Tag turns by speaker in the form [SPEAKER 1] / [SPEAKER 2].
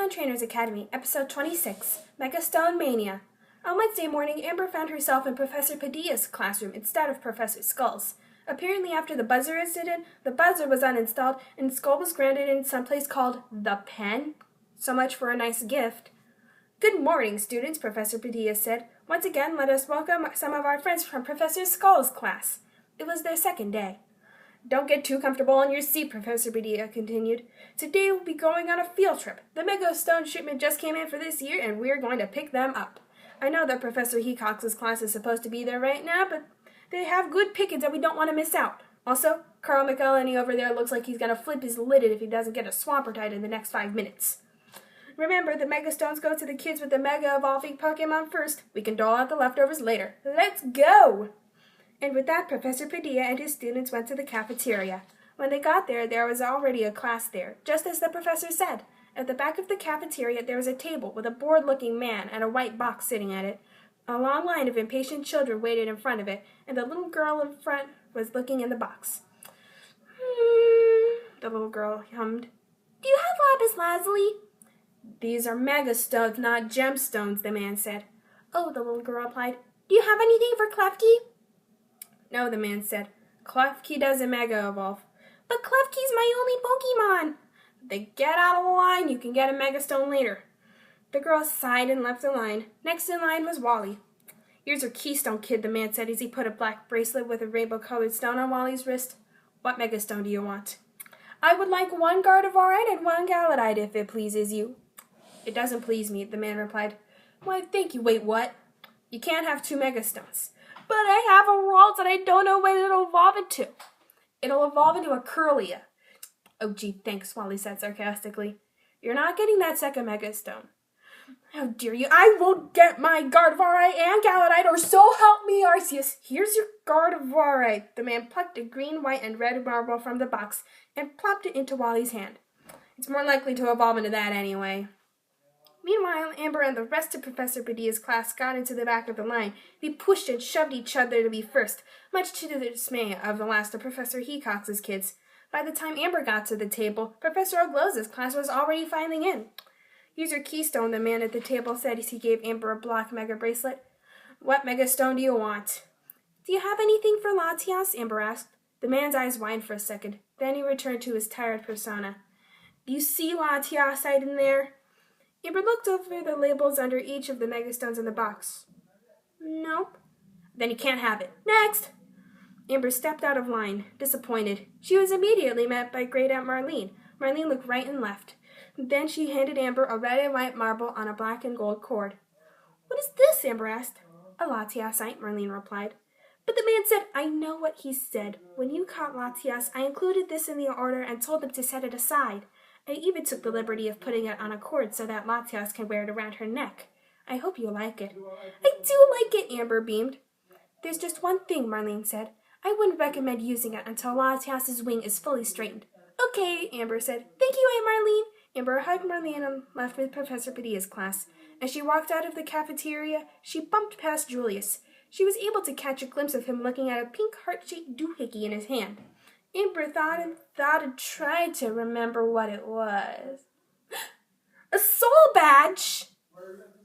[SPEAKER 1] Pokemon Trainers Academy, Episode 26, STONE Mania. On Wednesday morning, Amber found herself in Professor Padilla's classroom instead of Professor Skull's. Apparently, after the buzzer incident, the buzzer was uninstalled and Skull was granted in some place called the Pen. So much for a nice gift. Good morning, students, Professor Padilla said. Once again, let us welcome some of our friends from Professor Skull's class. It was their second day. Don't get too comfortable in your seat, Professor Padilla continued. Today we'll be going on a field trip. The Mega Stone shipment just came in for this year, and we're going to pick them up. I know that Professor Hecox's class is supposed to be there right now, but they have good pickings and we don't want to miss out. Also, Carl McElhenney over there looks like he's going to flip his lid if he doesn't get a Swampert in the next 5 minutes. Remember, the Mega Stones go to the kids with the Mega Evolving Pokemon first. We can dole out the leftovers later. Let's go! And with that, Professor Padilla and his students went to the cafeteria. When they got there, there was already a class there, just as the professor said. At the back of the cafeteria, there was a table with a bored-looking man and a white box sitting at it. A long line of impatient children waited in front of it, and the little girl in front was looking in the box. The little girl hummed. Do you have lapis lazuli? These are Mega Stones, not gemstones, the man said. Oh, the little girl replied. Do you have anything for Klefki? No, the man said. Klefki doesn't Mega Evolve. But Klefki's my only Pokemon. Then get out of the line. You can get a Mega Stone later. The girl sighed and left the line. Next in line was Wally. Here's your Keystone, kid, the man said as he put a black bracelet with a rainbow-colored stone on Wally's wrist. What Mega Stone do you want? I would like 1 Gardevoir and 1 Galadite, if it pleases you. It doesn't please me, the man replied. Why, thank you. Wait, what? You can't have 2 Mega Stones. But I have a Ralts and I don't know what it'll evolve into. It'll evolve into a Curlia. Oh, gee, thanks, Wally said sarcastically. You're not getting that second Mega Stone. How dare you? I won't get my Gardevoir and Galadite, or so help me, Arceus. Here's your Gardevoir. The man plucked a green, white, and red marble from the box and plopped it into Wally's hand. It's more likely to evolve into that anyway. Meanwhile, Amber and the rest of Professor Padilla's class got into the back of the line. They pushed and shoved each other to be first, much to the dismay of the last of Professor Hecox's kids. By the time Amber got to the table, Professor Ogloz's class was already filing in. Here's your Keystone, the man at the table said as he gave Amber a black Mega Bracelet. What Mega Stone do you want? Do you have anything for Latias? Amber asked. The man's eyes widened for a second. Then he returned to his tired persona. Do you see Latias in there? Amber looked over the labels under each of the Mega Stones in the box. Nope. Then you can't have it. Next! Amber stepped out of line, disappointed. She was immediately met by Great Aunt Marlene. Marlene looked right and left. Then she handed Amber a red and white marble on a black and gold cord. What is this? Amber asked. A Latiasite, Marlene replied. But the man said, I know what he said. When you caught Latias, I included this in the order and told them to set it aside. I even took the liberty of putting it on a cord so that Latias can wear it around her neck. I hope you like it. I do like it, Amber beamed. There's just one thing, Marlene said. I wouldn't recommend using it until Latias's wing is fully straightened. Okay, Amber said. Thank you, Aunt Marlene. Amber hugged Marlene and left with Professor Padilla's class. As she walked out of the cafeteria, she bumped past Julius. She was able to catch a glimpse of him looking at a pink heart-shaped doohickey in his hand. Amber thought and tried to remember what it was. A soul badge!